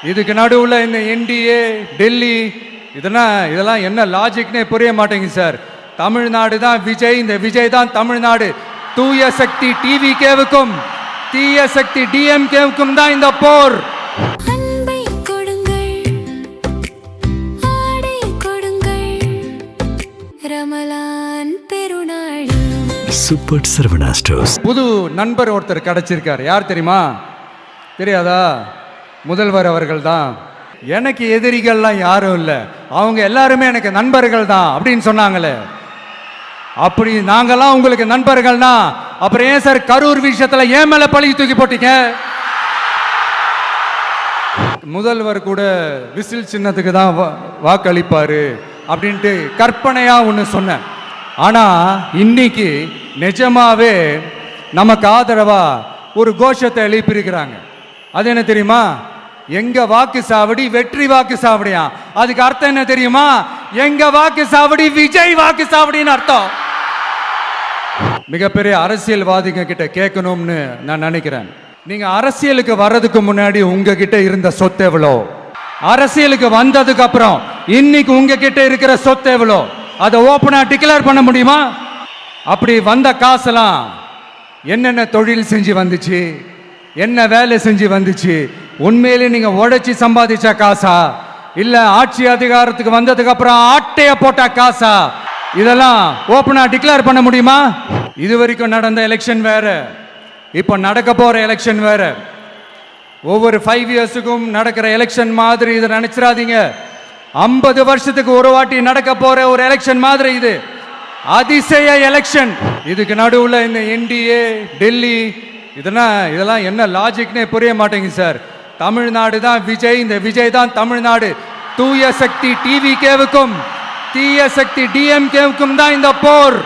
இதுக்கு நடுவில் இந்த என்டிஏ டெல்லி இதெல்லாம் என்ன லாஜிக்னே புரிய மாட்டேங்குது சார். தமிழ்நாடு தான் விஜய், இந்த விஜய் தான் தமிழ்நாடு. தூய சக்தி டிவிகேவுக்கும் தீய சக்தி டிஎம்கேவுக்கும் தான் இந்த போர். சூப்பர் சரவணா ஸ்டோர்ஸ் புது நண்பர் ஒருத்தர் கிடைச்சிருக்கார். யார் தெரியுமா? தெரியாதா? முதல்வர் அவர்கள் தான். எனக்கு எதிரிகள்லாம் யாரும் இல்லை, அவங்க எல்லாருமே எனக்கு நண்பர்கள் தான் அப்படின்னு சொன்னாங்களே. அப்படி நாங்கெல்லாம் உங்களுக்கு நண்பர்கள்னா அப்புறம் ஏன் சார் கரூர் விஷயத்துல ஏன் மேல பழி தூக்கி போட்டீங்க? முதல்வர் கூட விசில் சின்னத்துக்கு தான் வாக்களிப்பாரு அப்படின்ட்டு கற்பனையா ஒன்று சொன்னேன். ஆனா இன்னைக்கு நிஜமாவே நமக்கு ஆதரவா ஒரு கோஷத்தை எழுப்பியிருக்கிறாங்க. அது என்ன தெரியுமா? எங்க வாக்கு சாவடி வெற்றி வாக்கு சாவடியா. அதுக்கு அர்த்தம் என்ன தெரியுமா? எங்க வாக்கு சாவடி விஜய் வாக்கு சாவடின்னு அர்த்தம். மிகப்பெரிய அரசியல்வாதிங்க கிட்ட கேட்கணும்னு நான் நினைக்கிறேன். நீங்க அரசியலுக்கு வர்றதுக்கு முன்னாடி உங்ககிட்ட இருந்த சொத்து எவ்வளோ, அரசியலுக்கு வந்ததுக்கு அப்புறம் இன்னைக்கு உங்ககிட்ட இருக்கிற சொத்து எவ்வளோ, அதை ஓப்பனா டிக்ளேர் பண்ண முடியுமா? அப்படி வந்த காசெல்லாம் என்னென்ன தொழில் செஞ்சு வந்துச்சு, என்ன வேலை செஞ்சு வந்துச்சு, உண்மையிலே நீங்க உழைச்சி சம்பாதிச்ச காசா இல்ல ஆட்சி அதிகாரத்துக்கு வந்ததுக்கு அப்புறம் ஆட்டைய போட்ட காசா? இதெல்லாம் ஓப்பனா டிக்ளேர் பண்ண முடியுமா? இது வரைக்கும் நடந்த எலெக்ஷன் வேற, இப்ப நடக்க போற எலெக்ஷன் வேற. ஒவ்வொரு 5 இயர்ஸுக்கும் நடக்கிற எலெக்ஷன் மாதிரி இதை நினைச்சிடாதீங்க. 50 வருஷத்துக்கு ஒரு வாட்டி நடக்க போற ஒரு எலெக்ஷன் மாதிரி இது. அதிசய எலெக்ஷன். இதுக்கு நடுவில் இந்த என்டிஏ டெல்லி இதெல்லாம் என்ன லாஜிக்னே புரிய மாட்டேங்குது சார். தமிழ்நாடு தான் விஜய், இந்த விஜய் தான் தமிழ்நாடு. தூய சக்தி டிவிகேவுக்கும் தீய சக்தி டிஎம்கேவுக்கும் தான் இந்த போர்.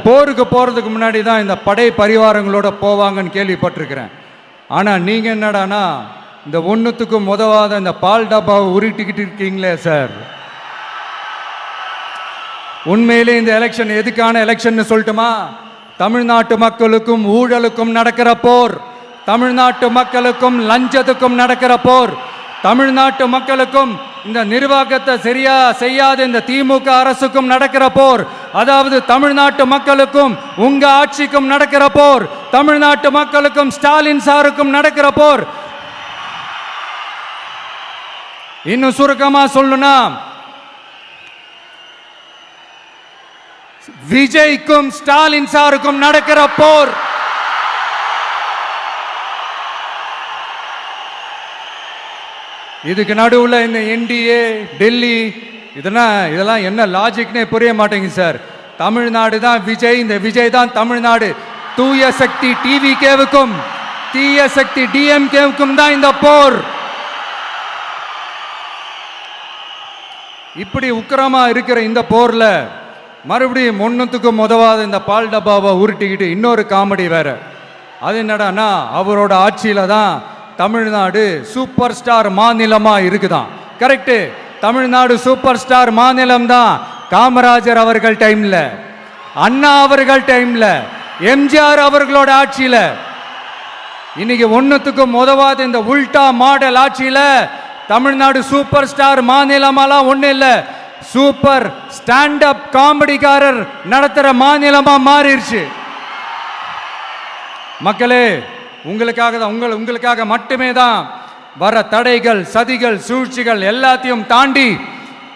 போருக்கு போறதுக்கு முன்னாடி தான் இந்த படை பரிவாரங்களோட போவாங்கன்னு கேள்விப்பட்டிருக்கிறேன். ஆனா நீங்க என்னடானா இந்த ஒன்றுத்துக்கும் உதவாத இந்த பால் டப்பாவை உருட்டிக்கிட்டு இருக்கீங்களே சார். உண்மையிலே இந்த எலெக்ஷன் எதுக்கான எலெக்ஷன் சொல்லட்டுமா? தமிழ்நாட்டு மக்களுக்கும் ஊழலுக்கும் நடக்கிற போர், தமிழ்நாட்டு மக்களுக்கும் லஞ்சத்துக்கும் நடக்கிற போர், தமிழ்நாட்டு மக்களுக்கும் இந்த நிர்வாகத்தை சரியா செய்யாத இந்த திமுக அரசுக்கும் நடக்கிற போர். அதாவது தமிழ்நாட்டு மக்களுக்கும் உங்க ஆட்சிக்கும் நடக்கிற போர், தமிழ்நாட்டு மக்களுக்கும் ஸ்டாலின் சாருக்கும் நடக்கிற போர். இன்னும் சுருக்கமா சொல்லணும்னா விஜய்க்கும் ஸ்டாலின் சாருக்கும் நடக்கிற போர். இதுக்கு நடுவில் இந்த என்டிஏ டெல்லி இதெல்லாம் என்ன லாஜிக்னே புரிய மாட்டேங்குது சார். தமிழ்நாடு தான் விஜய், இந்த விஜய் தான் தமிழ்நாடு. தூய சக்தி டிவிகேவுக்கும் தீய சக்தி டிஎம்கேவுக்கும் தான் இந்த போர். இப்படி உக்கிரமா இருக்கிற இந்த போர்ல மறுபடியும் ஒன்றுத்துக்கும் உதவாத இந்த பால் டப்பாவை உருட்டிக்கிட்டு இன்னொரு காமெடி வேற. அது என்னடானா அவரோட ஆட்சியில தான் தமிழ்நாடு சூப்பர் ஸ்டார் மாநிலமா இருக்குதான். கரெக்டு, தமிழ்நாடு சூப்பர் ஸ்டார் மாநிலம் தான். காமராஜர் அவர்கள் டைம்ல, அண்ணா அவர்கள் டைம்ல, எம்ஜிஆர் அவர்களோட ஆட்சியில. இன்னைக்கு ஒன்னுத்துக்கும் உதவாத இந்த உல்டா மாடல் ஆட்சியில தமிழ்நாடு சூப்பர் ஸ்டார் மாநிலமாலாம் ஒண்ணு இல்ல, சூப்பர் ஸ்டாண்ட் அப் காமெடிக்காரர் நடத்துற மாநிலமா மாறிடுச்சு. மக்களே, உங்களுக்காக மட்டுமே தான் வர தடைகள், சதிகள், சூழ்ச்சிகள் எல்லாத்தையும் தாண்டி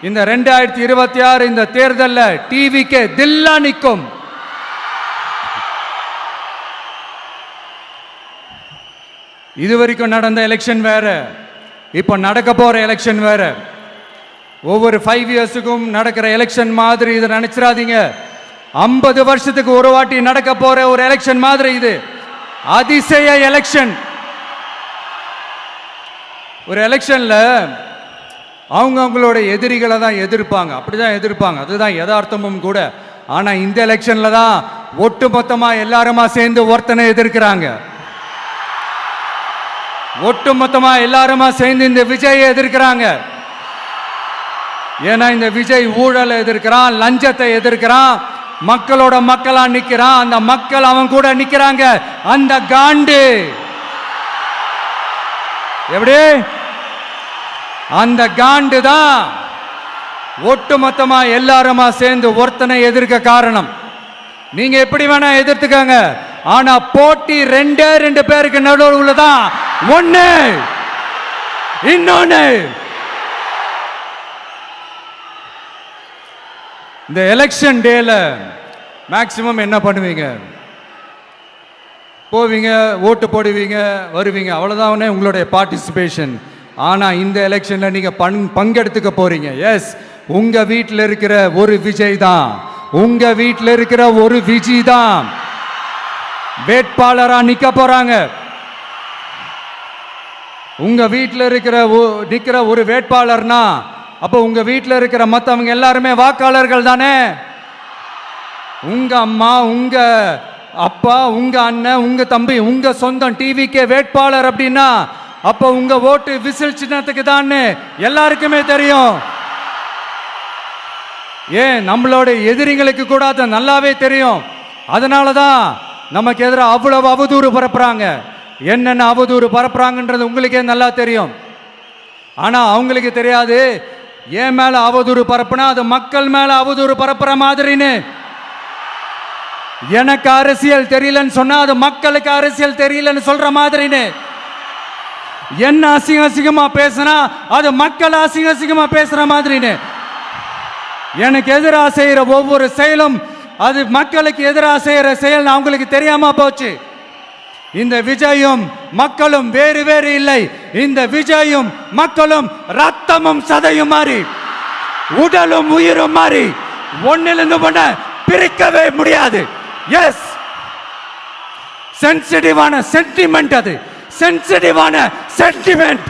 இந்த 2026 இந்த தேர்தலில் டிவிகே தில்லா நிற்கும். இதுவரைக்கும் நடந்த எலெக்ஷன் வேற, இப்ப நடக்க போற எலெக்ஷன் வேற. ஒவ்வொரு 5 இயர்ஸுக்கும் நடக்கிற எலெக்ஷன் மாதிரி இதை நினைச்சிடாதீங்க. 50 வருஷத்துக்கு ஒரு வாட்டி நடக்க போற ஒரு எலெக்ஷன் மாதிரி இது. அதிசய எலெக்ஷன். ஒரு எலெக்ஷன்ல அவங்களோட எதிரிகளை தான் எதிர்ப்பாங்க, அப்படிதான் எதிர்ப்பாங்க, அதுதான் யதார்த்தமும் கூட. ஆனா இந்த எலெக்ஷன்ல தான் ஒட்டுமொத்தமா எல்லாருமா சேர்ந்து ஒருத்தனை எதிர்க்கிறாங்க. ஒட்டுமொத்தமா எல்லாருமா சேர்ந்து இந்த விஜயை எதிர்க்கிறாங்க. ஏன்னா இந்த விஜய் ஊழலை எதிர்க்கிறான், லஞ்சத்தை எதிர்க்கிறான், மக்களோட மக்களா நிக்கிறான். அந்த மக்கள் அவன் கூட நிக்கிறாங்க. அந்த காண்டு எப்படி அந்த காண்டு தான் ஒட்டுமொத்தமா எல்லாருமா சேர்ந்து ஒருத்தனை எதிர்க்க காரணம். நீங்க எப்படி வேணா எதிர்த்துக்கங்க, ஆனா போட்டி ரெண்டு பேருக்கு நடுவுல தான். ஒண்ணு இன்னொன்னு இந்த எலெக்ஷன் டேல மேக்சிமம் என்ன பண்ணுவீங்க? போவீங்க, ஓட்டு போடுவீங்க, வருவீங்க, அவ்வளவுதான் உங்களுடைய பார்ட்டிசிபேஷன். ஆனா இந்த எலெக்ஷன்ல நீங்க பங்கெடுத்துக்க போறீங்க. எஸ், உங்க வீட்டில் இருக்கிற ஒரு விஜய் தான், உங்க வீட்டில் இருக்கிற ஒரு விஜய் தான் வேட்பாளரா நிக்க போறாங்க. உங்க வீட்டில் நிக்கிற ஒரு வேட்பாளர்னா அப்போ உங்க வீட்டில் இருக்கிற மற்றவங்க எல்லாருமே வாக்காளர்கள் தானே. உங்க அம்மா, உங்க அப்பா, உங்க அண்ணன், உங்க தம்பி, உங்க சொந்தம் டிவிக்கே வேட்பாளர் அப்படின்னா அப்போ உங்க ஓட்டு விசில் சின்னத்துக்கு தான் எல்லாருக்குமே தெரியும். ஏன் நம்மளோட எதிரிங்களுக்கு கூட அது நல்லாவே தெரியும். அதனால தான் நமக்கு எதிராக அவ்வளவு அவதூறு பரப்புறாங்க. என்னென்ன அவதூறு பரப்புறாங்கன்றது உங்களுக்கே நல்லா தெரியும். ஆனா அவங்களுக்கு தெரியாது, ஏன் மேல அவதூறு பரப்புனா அது மக்கள் மேல அவதூறு பரப்புற மாதிரின்னு. எனக்கு அரசியல் தெரியலன்னு சொன்னா அது மக்களுக்கு அரசியல் தெரியலன்னு சொல்ற மாதிரின்னு. என்ன அசிங்கமா பேசினா அது மக்கள் அசிங்கமா பேசுற மாதிரின்னு. எனக்கு எதிராக செய்யற ஒவ்வொரு செயலும் அது மக்களுக்கு எதிராக செய்யற செயல் அவங்களுக்கு தெரியாம போச்சு. இந்த விஜயும் மக்களும் வேறு வேறு இல்லை. இந்த விஜயும் மக்களும் ரத்தமும் சதையும் மாறி, உடலும் உயிரும் மாறி, ஒன்னிலிருந்து ஒண்ண பிரிக்கவே முடியாது. எஸ், சென்சிட்டிவான சென்டிமெண்ட், அது சென்சிட்டிவான சென்டிமெண்ட்.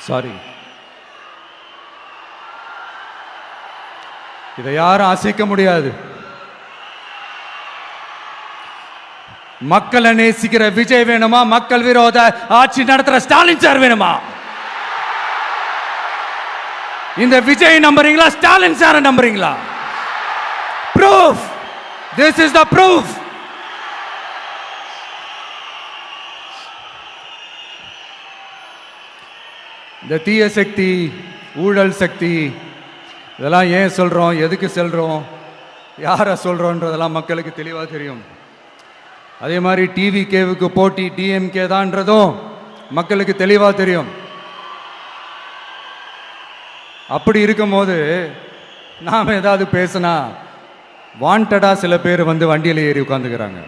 சாரி, இதை யாரும் அசைக்க முடியாது. மக்களை நேசிக்கிற விஜய் வேணுமா? மக்கள் விரோத ஆட்சி நடத்துற ஸ்டாலின் சார் வேணுமா? இந்த விஜய் நம்புறீங்களா, ஸ்டாலின் சார் நம்புறீங்களா? Proof, this is the proof. இந்த தீய சக்தி, ஊழல் சக்தி, இதெல்லாம் ஏன் சொல்கிறோம், எதுக்கு சொல்கிறோம், யாரை சொல்கிறோன்றதெல்லாம் மக்களுக்கு தெளிவாக தெரியும். அதே மாதிரி டிவிகேவுக்கு போட்டி டிஎம்கே தான்றதும் மக்களுக்கு தெளிவாக தெரியும். அப்படி இருக்கும்போது நாம் ஏதாவது பேசினா வாண்டடாக சில பேர் வந்து வண்டியில் ஏறி உட்காந்துக்கிறாங்க.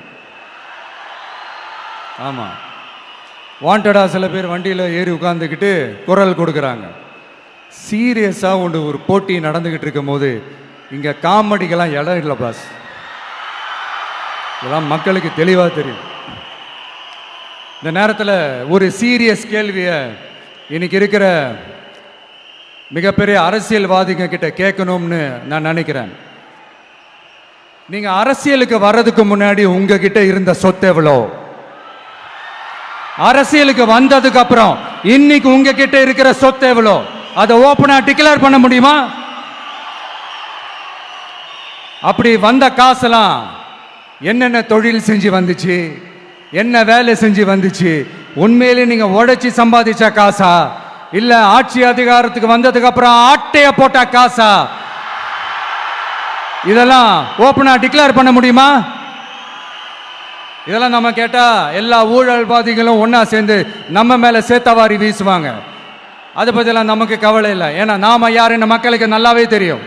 ஆமாம், வாண்டடாக சில பேர் வண்டியில் ஏறி உட்காந்துக்கிட்டு குரல் கொடுக்குறாங்க. சீரியஸாக ஒரு போட்டி நடந்துக்கிட்டு இருக்கும் போது இங்கே காமெடிக்கெல்லாம் இடம் இல்லை பாஸ். இதெல்லாம் மக்களுக்கு தெளிவாக தெரியும். இந்த நேரத்தில் ஒரு சீரியஸ் கேள்வியை இன்னைக்கு இருக்கிற மிகப்பெரிய அரசியல்வாதிங்க கிட்ட கேட்கணும்னு நான் நினைக்கிறேன். நீங்கள் அரசியலுக்கு வர்றதுக்கு முன்னாடி உங்ககிட்ட இருந்த சொத்து எவ்வளோ? அரசியலுக்கு வந்ததுக்கு அப்புறம் இன்னைக்கு உங்ககிட்ட இருக்கிற சொத்து எவ்வளோ? அதை ஓப்பனா டிக்ளேர் பண்ண முடியுமா? அப்படி வந்த காசெல்லாம் என்னென்ன தொழில் செஞ்சு வந்துச்சு, என்ன வேலை செஞ்சு வந்துச்சு, உண்மையிலே நீங்க உழைச்சி சம்பாதிச்ச காசா, இல்ல ஆட்சி அதிகாரத்துக்கு வந்ததுக்கு அப்புறம் ஆட்டைய போட்ட காசா? இதெல்லாம் ஓப்பனா டிக்ளேர் பண்ண முடியுமா? இதெல்லாம் நம்ம கேட்டா எல்லா ஊழல்வாதிகளும் ஒன்னா சேர்ந்து நம்ம மேல சேத்தவாரி வீசுவாங்க. அதை பத்தியெல்லாம் நமக்கு கவலை இல்லை. ஏன்னா நாம யாருன்னு மக்களுக்கு நல்லாவே தெரியும்.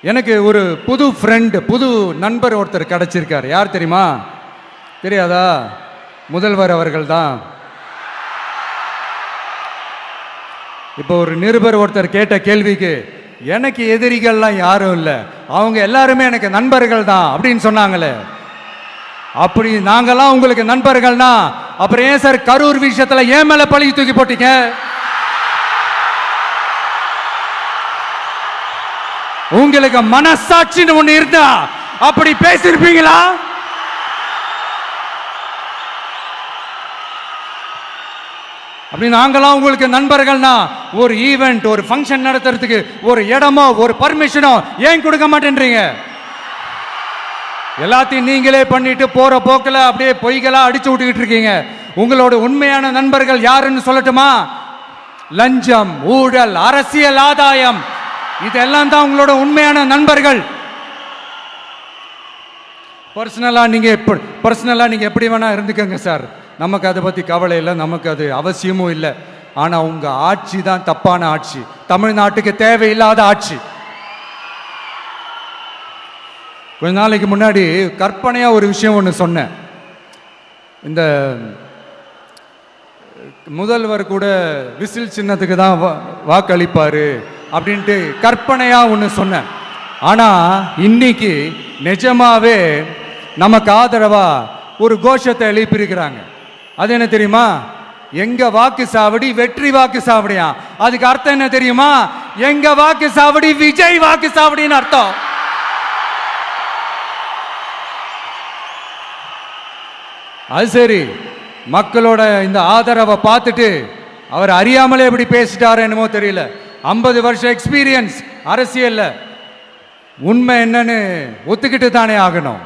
எனக்கு ஒரு புது ஃப்ரெண்டு, புது நண்பர் ஒருத்தர் கிடைச்சிருக்கார். யார் தெரியுமா? தெரியாதா? முதல்வர் அவர்கள் தான். இப்போ ஒரு நிருபர் ஒருத்தர் கேட்ட கேள்விக்கு, எனக்கு எதிரிகள்லாம் யாரும் இல்லை, அவங்க எல்லாருமே எனக்கு நண்பர்கள் தான் அப்படின்னு சொன்னாங்களே. அப்படி நாங்கெல்லாம் உங்களுக்கு நண்பர்கள்னா அப்புறம் ஏன் சார் கரூர் விஷயத்துல ஏன் மேல பழி தூக்கி போட்டீங்க? உங்களுக்கு மனசாட்சின்னு ஒண்ணு இருந்தா அப்படி பேசிருப்பீங்களா? அப்படி நாங்களாம் உங்களுக்கு நண்பர்கள்னா ஒரு ஈவெண்ட், ஒரு ஃபங்க்ஷன் நடத்துறதுக்கு ஒரு இடமோ ஒரு பர்மிஷனோ ஏன் கொடுக்க மாட்டேன்றீங்க? எல்லாத்தையும் நீங்களே பண்ணிட்டு போற போக்கில் அப்படியே பொய்களா அடிச்சு விட்டுக்கிட்டு இருக்கீங்க. உங்களோட உண்மையான நண்பர்கள் யாருன்னு சொல்லட்டுமா? லஞ்சம், ஊழல், அரசியல் ஆதாயம், இதெல்லாம் தான் உங்களோட உண்மையான நண்பர்கள். பர்சனலா நீங்க எப்படி வேணா இருந்துக்கங்க சார், நமக்கு அதை பத்தி கவலை இல்லை, நமக்கு அது அவசியமும் இல்லை. ஆனா உங்க ஆட்சி தான் தப்பான ஆட்சி, தமிழ்நாட்டுக்கு தேவையில்லாத ஆட்சி. கொஞ்ச நாளைக்கு முன்னாடி கற்பனையா ஒரு விஷயம் ஒன்று சொன்னேன். இந்த முதல்வர் கூட விசில் சின்னத்துக்கு தான் வாக்களிப்பாரு அப்படின்ட்டு கற்பனையா ஒன்று சொன்னேன். ஆனா இன்னைக்கு நிஜமாவே நமக்கு ஆதரவா ஒரு கோஷத்தை எழுப்பியிருக்கிறாங்க. அது என்ன தெரியுமா? எங்க வாக்கு சாவடி வெற்றி வாக்கு சாவடியா. அதுக்கு அர்த்தம் என்ன தெரியுமா? எங்க வாக்கு சாவடி விஜய் வாக்கு சாவடின்னு அர்த்தம். அது சரி, மக்களோட இந்த ஆதரவை பார்த்துட்டு அவர் அறியாமலே எப்படி பேசிட்டாரு என்னமோ தெரியல. 50 வருஷம் எக்ஸ்பீரியன்ஸ் அரசியல்ல, உண்மை என்னன்னு ஒத்துக்கிட்டு தானே ஆகணும்.